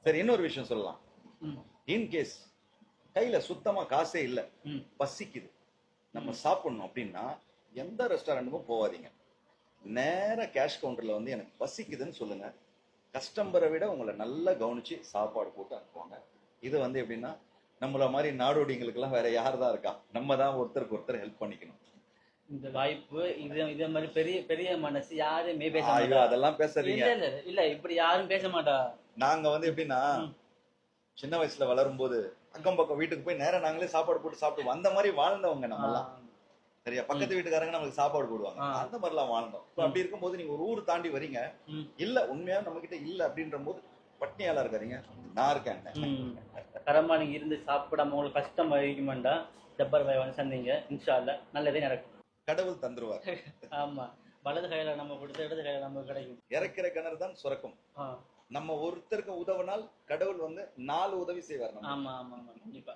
சரி, இன்னொரு விஷயம் சொல்லலாம். ம். இன்கேஸ் கையில சுத்தமா காசே இல்ல, ம். பசிக்குது, நம்ம சாப்பிடணும் அப்படின்னா எந்த ரெஸ்டாரண்ட்டுக்கும் போகாதீங்க. நேரா கேஷ் கவுண்டர்ல வந்து எனக்கு பசிக்குதுன்னு சொல்லுங்க. கஸ்டமரை விட உங்களை நல்லா கவனிச்சு சாப்பாடு போட்டு அனுப்புவாங்க. இது வந்து எப்படின்னா, நம்மள மாதிரி நாடோடிங்களுக்கெல்லாம் வேற யார் தான் இருக்கா? நம்ம தான் ஒருத்தருக்கு ஒருத்தர் ஹெல்ப் பண்ணிக்கணும். இந்த வாய்ப்பு இதே மாதிரி பெரிய பெரிய மனசு யாருமே பேச ஐயோ, மாட்டா. அதெல்லாம் பேசாதீங்க. இல்ல இல்ல இல்ல இப்படி யாரும் பேச மாட்டா. நாங்க வந்து எப்படின்னா, ம். சின்ன வயசுல வளரும்போது அக்கம் பக்கம் வீட்டுக்கு போய் நேரா நாங்களே சாப்பாடு போட்டு சாப்பிடுவோம். அந்த மாதிரி வாழ்ந்தவங்க ஆ. நம்மலாம். சரியா? பக்கத்து வீட்டுக்காரங்க நமக்கு சாப்பாடு போடுவாங்க. ஆ. அந்த மாதிரிலாம் வாழ்ந்தோம். இப்ப அப்படி இருக்கும்போது நீங்க ஒரு ஊர் தாண்டி வரீங்க, ம். இல்ல உண்மையா நம்ம கிட்ட இல்ல அப்படின்ற போது பட்னியால இருக்காதீங்க, நான் இருக்கேன். ம். தரமா நீங்க இருந்து சாப்பிடாம உங்களுக்கு கஷ்டம் வைக்குமாண்டா ஜப்பர் பாய் வந்து சந்திங்க. இன்ஷா அல்லாஹ் நல்லதே நடக்கும். கடவுள் தந்துருவார். ஆமா. வலது கையில நம்ம கொடுத்து இடது கையில நமக்கு கிடைக்கும். இறக்கிற கிணறு தான் சுரக்கும். ஆ. நம்ம ஒருத்தருக்கு உதவினால் கடவுள் வந்து 4 உதவி செய்வார் நமக்கு. ஆமா ஆமா ஆமா கண்டிப்பா.